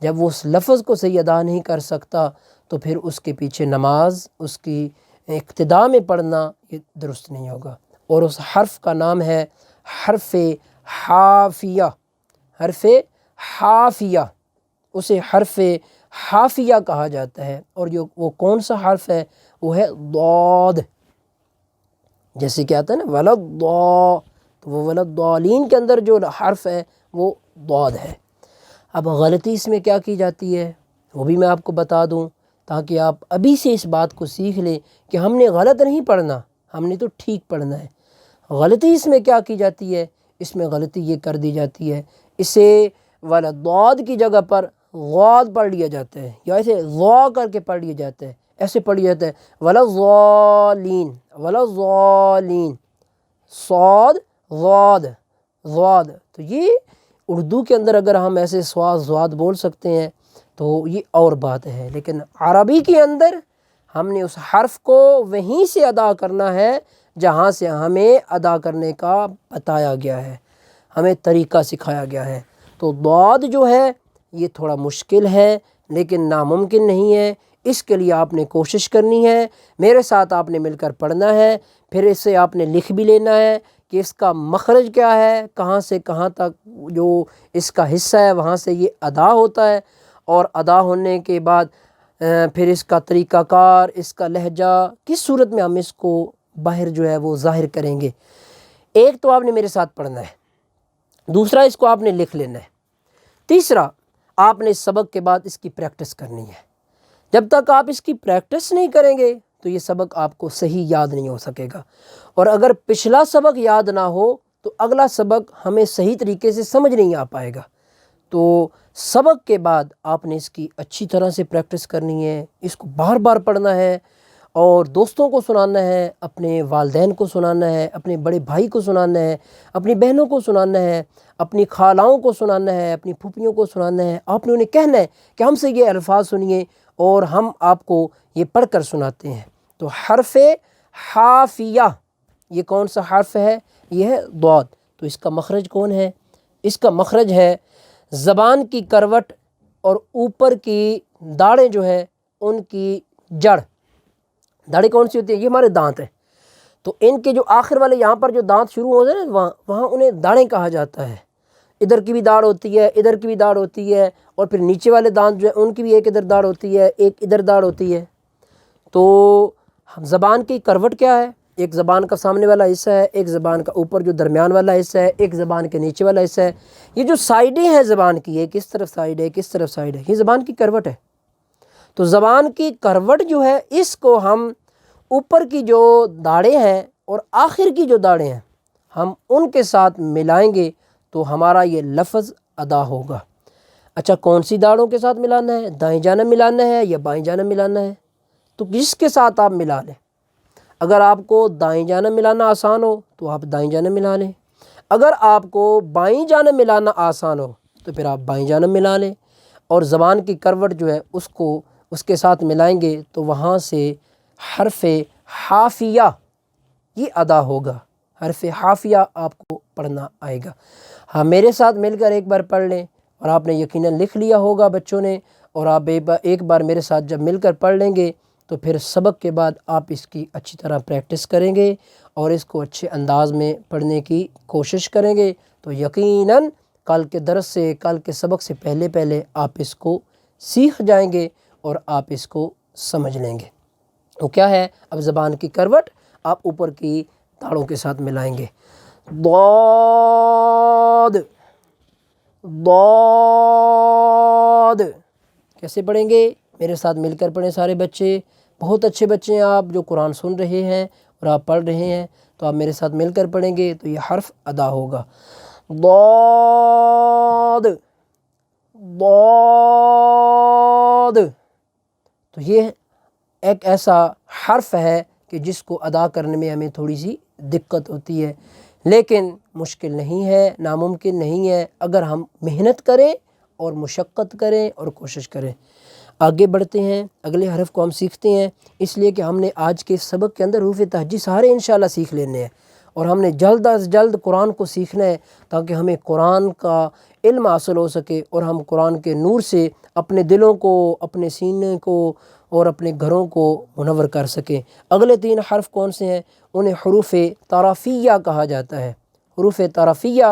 S1: جب وہ اس لفظ کو صحیح ادا نہیں کر سکتا تو پھر اس کے پیچھے نماز، اس کی اقتداء میں پڑھنا یہ درست نہیں ہوگا۔ اور اس حرف کا نام ہے حرف حافیہ، حرف حافیہ، اسے حرف حافیہ کہا جاتا ہے۔ اور وہ کون سا حرف ہے؟ وہ ہے ضاد۔ جیسے کہ آتا ہے نا ولضا، تو وہ ولضالین کے اندر جو حرف ہے وہ ضاد ہے۔ اب غلطی اس میں کیا کی جاتی ہے وہ بھی میں آپ کو بتا دوں، تاکہ آپ ابھی سے اس بات کو سیکھ لیں کہ ہم نے غلط نہیں پڑھنا، ہم نے تو ٹھیک پڑھنا ہے۔ غلطی اس میں کیا کی جاتی ہے؟ اس میں غلطی یہ کر دی جاتی ہے، اسے ولضاد کی جگہ پر غاد پڑھ لیا جاتا ہے، یا اسے ضا کر کے پڑھ لیا جاتا ہے، ایسے پڑھ لیا جاتا ہے ولضالین، ولضالین، صاد ضاد، ضاد۔ تو یہ اردو کے اندر اگر ہم ایسے صاد ضاد بول سکتے ہیں تو یہ اور بات ہے، لیکن عربی کے اندر ہم نے اس حرف کو وہیں سے ادا کرنا ہے جہاں سے ہمیں ادا کرنے کا بتایا گیا ہے، ہمیں طریقہ سکھایا گیا ہے۔ تو ضاد جو ہے یہ تھوڑا مشکل ہے لیکن ناممکن نہیں ہے۔ اس کے لیے آپ نے کوشش کرنی ہے، میرے ساتھ آپ نے مل کر پڑھنا ہے، پھر اسے آپ نے لکھ بھی لینا ہے کہ اس کا مخرج کیا ہے، کہاں سے کہاں تک جو اس کا حصہ ہے وہاں سے یہ ادا ہوتا ہے، اور ادا ہونے کے بعد پھر اس کا طریقہ کار، اس کا لہجہ، کس صورت میں ہم اس کو باہر جو ہے وہ ظاہر کریں گے۔ ایک تو آپ نے میرے ساتھ پڑھنا ہے، دوسرا اس کو آپ نے لکھ لینا ہے، تیسرا آپ نے سبق کے بعد اس کی پریکٹس کرنی ہے۔ جب تک آپ اس کی پریکٹس نہیں کریں گے تو یہ سبق آپ کو صحیح یاد نہیں ہو سکے گا، اور اگر پچھلا سبق یاد نہ ہو تو اگلا سبق ہمیں صحیح طریقے سے سمجھ نہیں آ پائے گا۔ تو سبق کے بعد آپ نے اس کی اچھی طرح سے پریکٹس کرنی ہے، اس کو بار بار پڑھنا ہے، اور دوستوں کو سنانا ہے، اپنے والدین کو سنانا ہے، اپنے بڑے بھائی کو سنانا ہے، اپنی بہنوں کو سنانا ہے، اپنی خالاؤں کو سنانا ہے، اپنی پھوپھیوں کو سنانا ہے۔ آپ نے انہیں کہنا ہے کہ ہم سے یہ الفاظ سنیے، اور ہم آپ کو یہ پڑھ کر سناتے ہیں۔ تو حرف حافیہ یہ کون سا حرف ہے؟ یہ ہے ضاد۔ تو اس کا مخرج کون ہے؟ اس کا مخرج ہے زبان کی کروٹ اور اوپر کی داڑیں جو ہے ان کی جڑ۔ داڑیں کون سی ہوتی ہیں؟ یہ ہمارے دانت ہیں، تو ان کے جو آخر والے یہاں پر جو دانت شروع ہوتے ہیں نا، وہاں انہیں داڑیں کہا جاتا ہے۔ ادھر کی بھی داڑھ ہوتی ہے، ادھر کی بھی داڑھ ہوتی ہے، اور پھر نیچے والے دانت جو ہیں ان کی بھی ایک ادھر داڑھ ہوتی ہے، ایک ادھر داڑھ ہوتی ہے۔ تو زبان کی کروٹ کیا ہے؟ ایک زبان کا سامنے والا حصہ ہے، ایک زبان کا اوپر جو درمیان والا حصہ ہے، ایک زبان کے نیچے والا حصہ ہے۔ یہ جو سائڈیں ہیں زبان کی، ایک اس طرف سائڈ ہے، ایک اس طرف سائڈ ہے، یہ زبان کی کروٹ ہے۔ تو زبان کی کروٹ جو ہے اس کو ہم اوپر کی جو داڑیں ہیں اور آخر کی جو داڑیں ہیں ہم ان کے ساتھ ملائیں گے تو ہمارا یہ لفظ ادا ہوگا۔ اچھا کون سی داڑھوں کے ساتھ ملانا ہے؟ دائیں جانب ملانا ہے یا بائیں جانب ملانا ہے؟ تو جس کے ساتھ آپ ملا لیں. اگر آپ کو دائیں جانب ملانا آسان ہو تو آپ دائیں جانب ملا لیں. اگر آپ کو بائیں جانب ملانا آسان ہو تو پھر آپ بائیں جانب ملا لیں. اور زبان کی کروٹ جو ہے اس کے ساتھ ملائیں گے تو وہاں سے حرف حافیہ یہ ادا ہوگا. حرف حافیہ آپ کو پڑھنا آئے گا. ہاں میرے ساتھ مل کر ایک بار پڑھ لیں اور آپ نے یقیناً لکھ لیا ہوگا بچوں نے. اور آپ ایک بار میرے ساتھ جب مل کر پڑھ لیں گے تو پھر سبق کے بعد آپ اس کی اچھی طرح پریکٹس کریں گے اور اس کو اچھے انداز میں پڑھنے کی کوشش کریں گے تو یقیناً کل کے درس سے کل کے سبق سے پہلے آپ اس کو سیکھ جائیں گے اور آپ اس کو سمجھ لیں گے. وہ کیا ہے؟ اب زبان کی کروٹ آپ اوپر کی تاڑوں کے ساتھ ملائیں گے. ضاد ضاد کیسے پڑھیں گے؟ میرے ساتھ مل کر پڑھیں سارے بچے. بہت اچھے بچے ہیں آپ جو قرآن سن رہے ہیں اور آپ پڑھ رہے ہیں تو آپ میرے ساتھ مل کر پڑھیں گے تو یہ حرف ادا ہوگا. ضاد ضاد. تو یہ ایک ایسا حرف ہے کہ جس کو ادا کرنے میں ہمیں تھوڑی سی دقت ہوتی ہے لیکن مشکل نہیں ہے، ناممکن نہیں ہے اگر ہم محنت کریں اور مشقت کریں اور کوشش کریں. آگے بڑھتے ہیں، اگلے حرف کو ہم سیکھتے ہیں. اس لیے کہ ہم نے آج کے سبق کے اندر حروف تہجی سارے انشاءاللہ سیکھ لینے ہیں اور ہم نے جلد از جلد قرآن کو سیکھنا ہے تاکہ ہمیں قرآن کا علم حاصل ہو سکے اور ہم قرآن کے نور سے اپنے دلوں کو، اپنے سینے کو اور اپنے گھروں کو منور کر سکیں. اگلے 3 حرف کون سے ہیں؟ انہیں حروف طرفیہ کہا جاتا ہے. حروف طرفیہ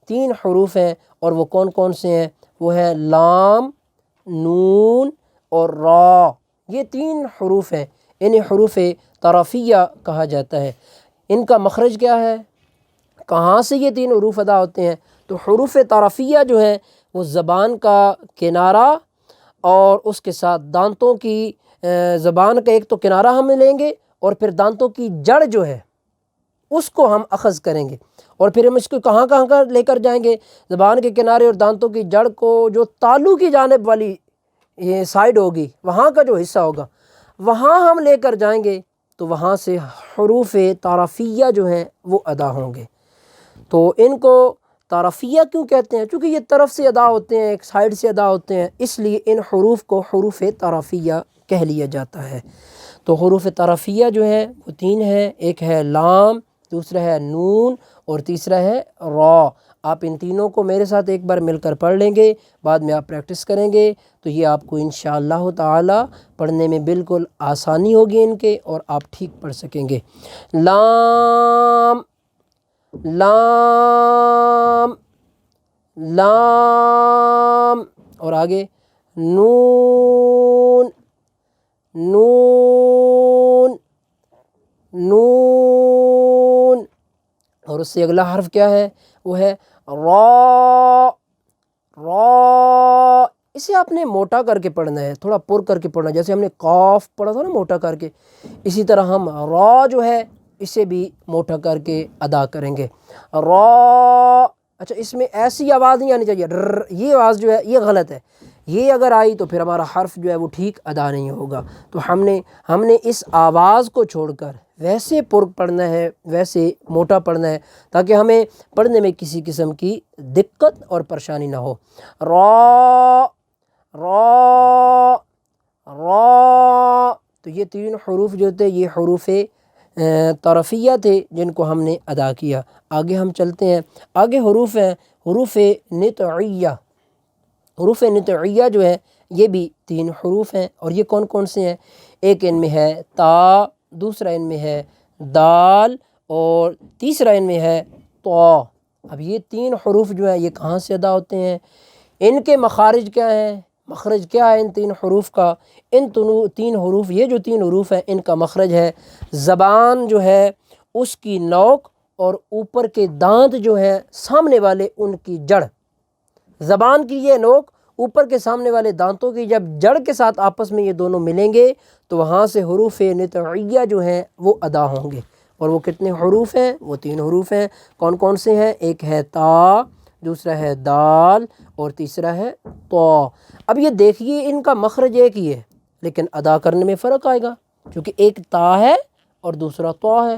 S1: 3 حروف ہیں اور وہ کون کون سے ہیں؟ وہ ہے لام، نون اور را. یہ 3 حروف ہیں، انہیں حروف طرفیہ کہا جاتا ہے. ان کا مخرج کیا ہے؟ کہاں سے یہ 3 حروف ادا ہوتے ہیں؟ تو حروف طرفیہ جو ہیں وہ زبان کا کنارہ اور اس کے ساتھ دانتوں کی زبان کا ایک تو کنارہ ہم لیں گے اور پھر دانتوں کی جڑ جو ہے اس کو ہم اخذ کریں گے اور پھر ہم اس کو کہاں کہاں لے کر جائیں گے؟ زبان کے کنارے اور دانتوں کی جڑ کو جو تالو کی جانب والی یہ سائیڈ ہوگی وہاں کا جو حصہ ہوگا وہاں ہم لے کر جائیں گے تو وہاں سے حروف طرفیہ جو ہیں وہ ادا ہوں گے. تو ان کو طرفیہ کیوں کہتے ہیں؟ چونکہ یہ طرف سے ادا ہوتے ہیں، ایک سائیڈ سے ادا ہوتے ہیں، اس لیے ان حروف کو حروف طرفیہ کہہ لیا جاتا ہے. تو حروف طرفیہ جو ہیں وہ 3 ہیں، ایک ہے لام، دوسرا ہے نون اور تیسرا ہے را. آپ ان تینوں کو میرے ساتھ ایک بار مل کر پڑھ لیں گے، بعد میں آپ پریکٹس کریں گے تو یہ آپ کو انشاءاللہ تعالی پڑھنے میں بالکل آسانی ہوگی ان کے اور آپ ٹھیک پڑھ سکیں گے. لام لام لام اور آگے نون نون نون اور اس سے اگلا حرف کیا ہے؟ وہ ہے را. را اسے آپ نے موٹا کر کے پڑھنا ہے، تھوڑا پر کر کے پڑھنا ہے. جیسے ہم نے قاف پڑھا تھا نا موٹا کر کے، اسی طرح ہم را جو ہے اسے بھی موٹا کر کے ادا کریں گے. را. اچھا اس میں ایسی آواز نہیں آنی چاہیے، یہ آواز جو ہے یہ غلط ہے. یہ اگر آئی تو پھر ہمارا حرف جو ہے وہ ٹھیک ادا نہیں ہوگا. تو ہم نے اس آواز کو چھوڑ کر ویسے پر پڑھنا ہے، ویسے موٹا پڑھنا ہے تاکہ ہمیں پڑھنے میں کسی قسم کی دقت اور پریشانی نہ ہو. را را را. تو یہ 3 حروف جو تھے یہ حروف طرفیہ تھے جن کو ہم نے ادا کیا. آگے ہم چلتے ہیں، آگے حروف ہیں حروف نطعیہ. حروف نطعیہ جو ہے یہ بھی 3 حروف ہیں اور یہ کون کون سے ہیں؟ ایک ان میں ہے تا، دوسرا ان میں ہے دال اور تیسرا ان میں ہے طا. اب یہ 3 حروف جو ہیں یہ کہاں سے ادا ہوتے ہیں؟ ان کے مخارج کیا ہیں؟ مخرج کیا ہے ان 3 حروف کا؟ ان 3 حروف، یہ جو 3 حروف ہیں ان کا مخرج ہے زبان جو ہے اس کی نوک اور اوپر کے دانت جو ہیں سامنے والے ان کی جڑ. زبان کی یہ نوک اوپر کے سامنے والے دانتوں کی جب جڑ کے ساتھ آپس میں یہ دونوں ملیں گے تو وہاں سے حروف نطعیہ جو ہیں وہ ادا ہوں گے. اور وہ کتنے حروف ہیں؟ وہ 3 حروف ہیں. کون کون سے ہیں؟ ایک ہے تا، دوسرا ہے دال اور تیسرا ہے تو۔ اب یہ دیکھیے ان کا مخرج ایک ہی ہے لیکن ادا کرنے میں فرق آئے گا کیونکہ ایک تا ہے اور دوسرا تو ہے۔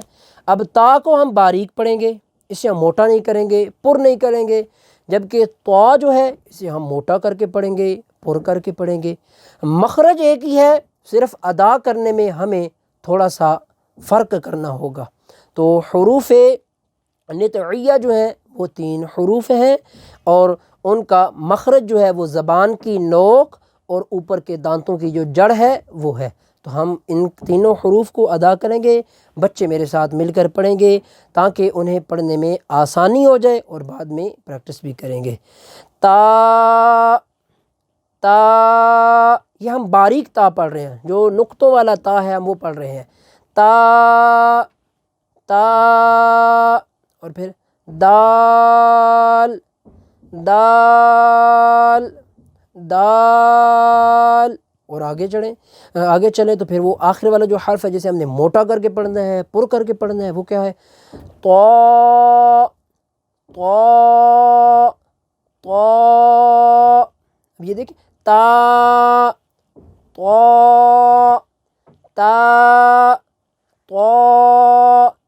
S1: اب تا کو ہم باریک پڑھیں گے، اسے ہم موٹا نہیں کریں گے، پر نہیں کریں گے، جبکہ تو جو ہے اسے ہم موٹا کر کے پڑھیں گے، پر کر کے پڑھیں گے۔ مخرج ایک ہی ہے، صرف ادا کرنے میں ہمیں تھوڑا سا فرق کرنا ہوگا۔ تو حروف نطعیہ جو ہیں وہ 3 حروف ہیں اور ان کا مخرج جو ہے وہ زبان کی نوک اور اوپر کے دانتوں کی جو جڑ ہے وہ ہے۔ تو ہم ان تینوں حروف کو ادا کریں گے، بچے میرے ساتھ مل کر پڑھیں گے تاکہ انہیں پڑھنے میں آسانی ہو جائے اور بعد میں پریکٹس بھی کریں گے۔ تا، تا، یہ ہم باریک تا پڑھ رہے ہیں، جو نقطوں والا تا ہے ہم وہ پڑھ رہے ہیں۔ تا، تا، اور پھر دال، دال، دال، اور آگے چلیں تو پھر وہ آخر والا جو حرف ہے جسے ہم نے موٹا کر کے پڑھنا ہے، پر کر کے پڑھنا ہے، وہ کیا ہے؟ تو، تو، تو۔ اب یہ دیکھیں تا، تو، تا، تو،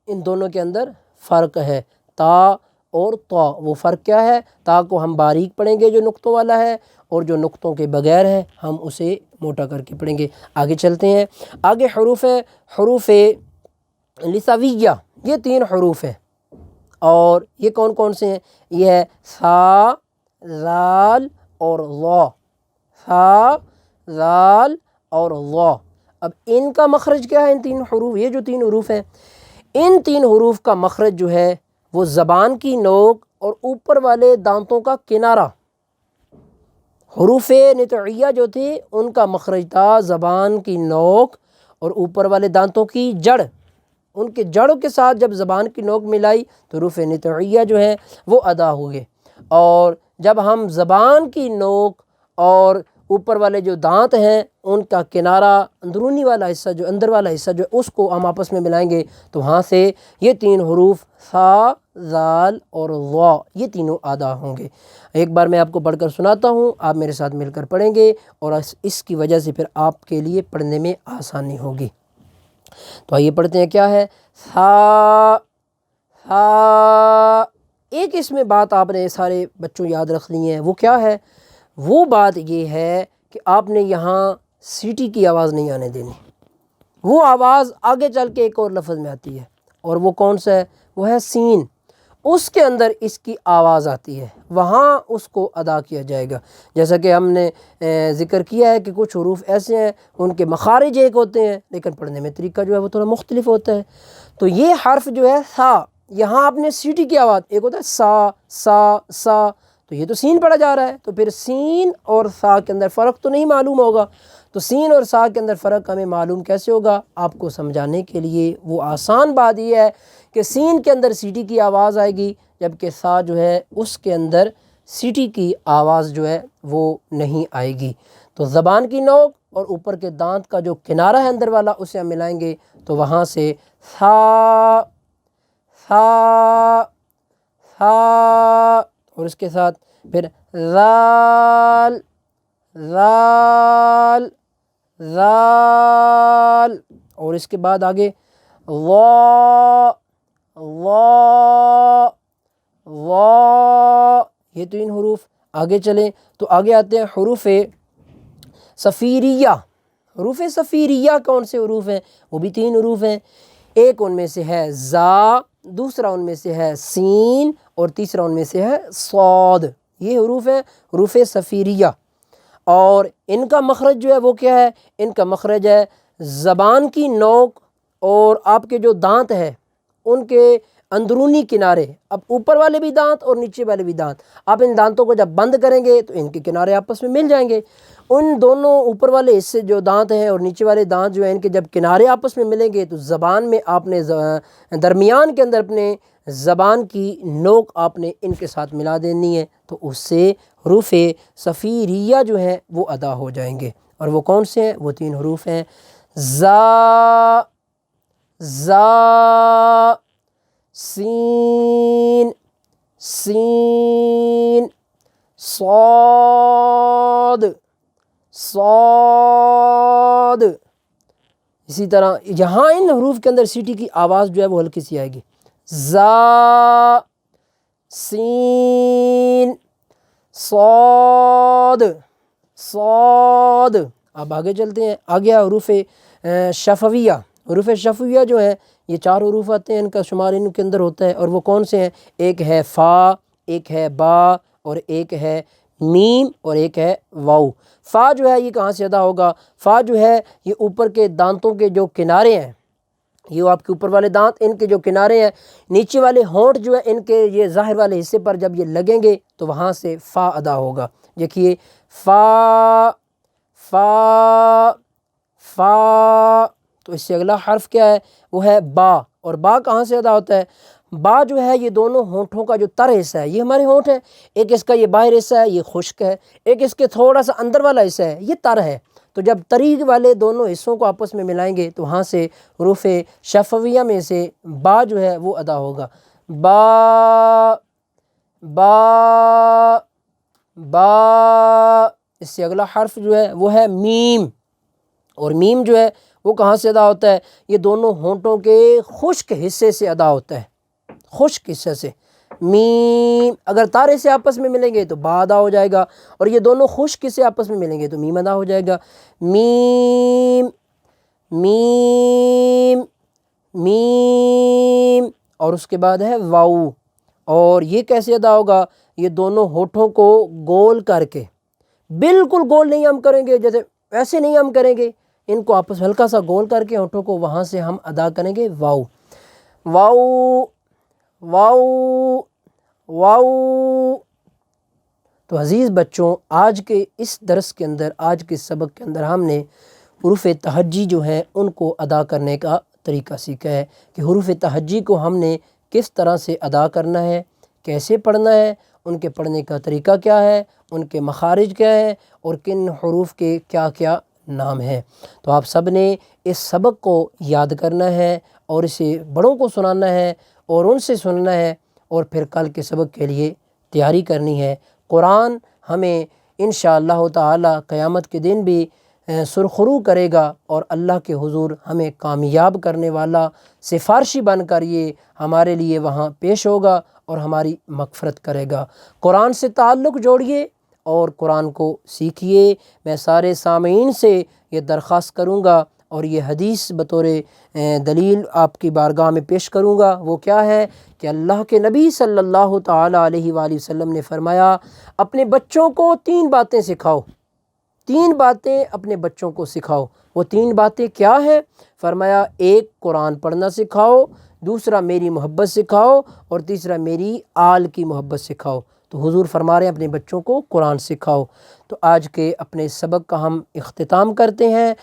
S1: ان دونوں کے اندر فرق ہے، تا اور تو۔ وہ فرق کیا ہے؟ تا کو ہم باریک پڑھیں گے جو نقطوں والا ہے، اور جو نقطوں کے بغیر ہے ہم اسے موٹا کر کے پڑھیں گے۔ آگے چلتے ہیں، آگے حروف ہے، حروف لثویہ، یہ 3 حروف ہیں اور یہ کون کون سے ہیں؟ یہ ہے ثا، ذال اور ظا، ثا، ذال اور ظا۔ اب ان کا مخرج کیا ہے؟ ان 3 حروف، یہ جو 3 حروف ہیں ان 3 حروف کا مخرج جو ہے وہ زبان کی نوک اور اوپر والے دانتوں کا کنارہ۔ حروف نطعیہ جو تھے ان کا مخرج تھا زبان کی نوک اور اوپر والے دانتوں کی جڑ، ان کے جڑوں کے ساتھ جب زبان کی نوک ملائی تو حروف نطعیہ جو ہیں وہ ادا ہوئے، اور جب ہم زبان کی نوک اور اوپر والے جو دانت ہیں ان کا کنارہ، اندرونی والا حصہ جو اندر والا حصہ جو اس کو ہم آپس میں ملائیں گے تو وہاں سے یہ 3 حروف ثا، ذال اور ظا یہ تینوں ادا ہوں گے۔ ایک بار میں آپ کو پڑھ کر سناتا ہوں، آپ میرے ساتھ مل کر پڑھیں گے اور اس کی وجہ سے پھر آپ کے لیے پڑھنے میں آسانی ہوگی۔ تو آئیے پڑھتے ہیں، کیا ہے؟ ثا، ثا۔ ایک اس میں بات آپ نے سارے بچوں یاد رکھنی ہے، وہ کیا ہے؟ وہ بات یہ ہے کہ آپ نے یہاں سیٹی کی آواز نہیں آنے دینی، وہ آواز آگے چل کے ایک اور لفظ میں آتی ہے اور وہ کون سا ہے؟ وہ ہے سین، اس کے اندر اس کی آواز آتی ہے، وہاں اس کو ادا کیا جائے گا۔ جیسا کہ ہم نے ذکر کیا ہے کہ کچھ حروف ایسے ہیں ان کے مخارج ایک ہوتے ہیں لیکن پڑھنے میں طریقہ جو ہے وہ تھوڑا مختلف ہوتا ہے۔ تو یہ حرف جو ہے ثا، یہاں آپ نے سیٹی کی آواز، ایک ہوتا ہے سا، سا، سا، تو یہ تو سین پڑھا جا رہا ہے، تو پھر سین اور سا کے اندر فرق تو نہیں معلوم ہوگا، تو سین اور سا کے اندر فرق ہمیں معلوم کیسے ہوگا؟ آپ کو سمجھانے کے لیے وہ آسان بات یہ ہے کہ سین کے اندر سیٹی کی آواز آئے گی، جبکہ سا جو ہے اس کے اندر سیٹی کی آواز جو ہے وہ نہیں آئے گی۔ تو زبان کی نوک اور اوپر کے دانت کا جو کنارہ ہے اندر والا اسے ہم ملائیں گے تو وہاں سے سا، سا، سا، اور اس کے ساتھ پھر ذال، ذال، ذال، اور اس کے بعد آگے وا، وا، وا، یہ 3 حروف۔ آگے چلیں تو آگے آتے ہیں حروف صفیریہ۔ حروف صفیریہ کون سے حروف ہیں؟ وہ بھی 3 حروف ہیں، ایک ان میں سے ہے زا، دوسرا ان میں سے ہے سین اور تیسرا ان میں سے ہے صاد۔ یہ حروف ہیں حروف صفیریہ، اور ان کا مخرج جو ہے وہ کیا ہے؟ ان کا مخرج ہے زبان کی نوک اور آپ کے جو دانت ہے ان کے اندرونی کنارے، اب اوپر والے بھی دانت اور نیچے والے بھی دانت، آپ ان دانتوں کو جب بند کریں گے تو ان کے کنارے آپس میں مل جائیں گے، ان دونوں اوپر والے حصے جو دانت ہیں اور نیچے والے دانت جو ہیں ان کے جب کنارے آپس میں ملیں گے تو زبان میں آپ نے درمیان کے اندر اپنے زبان کی نوک آپ نے ان کے ساتھ ملا دینی ہے، تو اس سے حروف صفیریہ جو ہیں وہ ادا ہو جائیں گے، اور وہ کون سے ہیں؟ وہ 3 حروف ہیں زا، زا، سین، سین صاد صاد۔ اسی طرح یہاں ان حروف کے اندر سیٹی کی آواز جو ہے وہ ہلکی سی آئے گی، زا سین صاد صاد۔ اب آگے چلتے ہیں، آگے حروف شفویہ۔ حروف شفویہ جو ہیں یہ 4 حروف آتے ہیں، ان کا شمار ان کے اندر ہوتا ہے، اور وہ کون سے ہیں؟ ایک ہے فا، ایک ہے با، اور ایک ہے میم، اور ایک ہے واو۔ فا جو ہے یہ کہاں سے ادا ہوگا؟ فا جو ہے یہ اوپر کے دانتوں کے جو کنارے ہیں، یہ آپ کے اوپر والے دانت، ان کے جو کنارے ہیں، نیچے والے ہونٹ جو ہے ان کے یہ ظاہر والے حصے پر جب یہ لگیں گے تو وہاں سے فا ادا ہوگا۔ دیکھیے فا فا فا۔ تو اس سے اگلا حرف کیا ہے؟ وہ ہے با، اور با کہاں سے ادا ہوتا ہے؟ با جو ہے یہ دونوں ہونٹوں کا جو تر حصہ ہے، یہ ہمارے ہونٹ ہیں، ایک اس کا یہ باہر حصہ ہے یہ خشک ہے، ایک اس کے تھوڑا سا اندر والا حصہ ہے یہ تر ہے۔ تو جب تری والے دونوں حصوں کو آپس میں ملائیں گے تو وہاں سے حروف شفویہ میں سے با جو ہے وہ ادا ہوگا، با با با۔ اس سے اگلا حرف جو ہے وہ ہے میم، اور میم جو ہے وہ کہاں سے ادا ہوتا ہے؟ یہ دونوں ہونٹوں کے خشک حصے سے ادا ہوتا ہے، خشک حصے سے۔ میم اگر تارے سے آپس میں ملیں گے تو با ادا ہو جائے گا، اور یہ دونوں خشک سے آپس میں ملیں گے تو میم ادا ہو جائے گا۔ میم میم میم۔ اور اس کے بعد ہے واو، اور یہ کیسے ادا ہوگا؟ یہ دونوں ہونٹوں کو گول کر کے، بالکل گول نہیں ہم کریں گے، جیسے ایسے نہیں ہم کریں گے، ان کو آپس میں ہلکا سا گول کر کے ہونٹوں کو وہاں سے ہم ادا کریں گے واو واو واو واو۔ تو عزیز بچوں، آج کے اس درس کے اندر، آج کے سبق کے اندر ہم نے حروف تہجی جو ہیں ان کو ادا کرنے کا طریقہ سیکھا ہے کہ حروف تہجی کو ہم نے کس طرح سے ادا کرنا ہے، کیسے پڑھنا ہے، ان کے پڑھنے کا طریقہ کیا ہے، ان کے مخارج کیا ہے، اور کن حروف کے کیا کیا نام ہے۔ تو آپ سب نے اس سبق کو یاد کرنا ہے، اور اسے بڑوں کو سنانا ہے، اور ان سے سننا ہے، اور پھر کل کے سبق کے لیے تیاری کرنی ہے۔ قرآن ہمیں انشاءاللہ تعالی قیامت کے دن بھی سرخرو کرے گا، اور اللہ کے حضور ہمیں کامیاب کرنے والا سفارشی بن کر یہ ہمارے لیے وہاں پیش ہوگا اور ہماری مغفرت کرے گا۔ قرآن سے تعلق جوڑیے اور قرآن کو سیکھیے۔ میں سارے سامعین سے یہ درخواست کروں گا، اور یہ حدیث بطور دلیل آپ کی بارگاہ میں پیش کروں گا۔ وہ کیا ہے کہ اللہ کے نبی صلی اللہ تعالی علیہ وآلہ وسلم نے فرمایا، اپنے بچوں کو 3 باتیں سکھاؤ، 3 باتیں اپنے بچوں کو سکھاؤ۔ وہ 3 باتیں کیا ہیں؟ فرمایا، ایک قرآن پڑھنا سکھاؤ، دوسرا میری محبت سکھاؤ، اور تیسرا میری آل کی محبت سکھاؤ۔ تو حضور فرما رہے ہیں اپنے بچوں کو قرآن سکھاؤ۔ تو آج کے اپنے سبق کا ہم اختتام کرتے ہیں،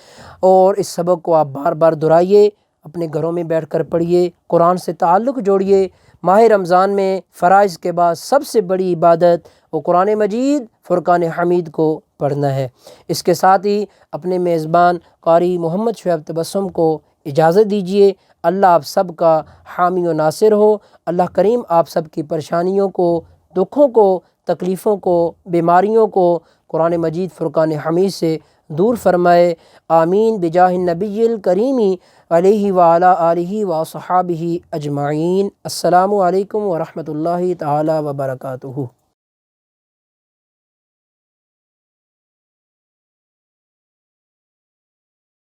S1: اور اس سبق کو آپ بار بار دہرائیے، اپنے گھروں میں بیٹھ کر پڑھیے، قرآن سے تعلق جوڑیے۔ ماہ رمضان میں فرائض کے بعد سب سے بڑی عبادت وہ قرآن مجید فرقان حمید کو پڑھنا ہے۔ اس کے ساتھ ہی اپنے میزبان قاری محمد شعیب تبسم کو اجازت دیجیے۔ اللہ آپ سب کا حامی و ناصر ہو۔ اللہ کریم آپ سب کی پریشانیوں کو، دکھوں کو، تکلیفوں کو، بیماریوں کو قرآن مجید فرقان حمید سے دور فرمائے۔ آمین بجاہ النبی الکریم علیہ وعلی آلہ وصحابہ اجمعین۔ السلام علیکم ورحمۃ اللہ تعالی وبرکاتہ۔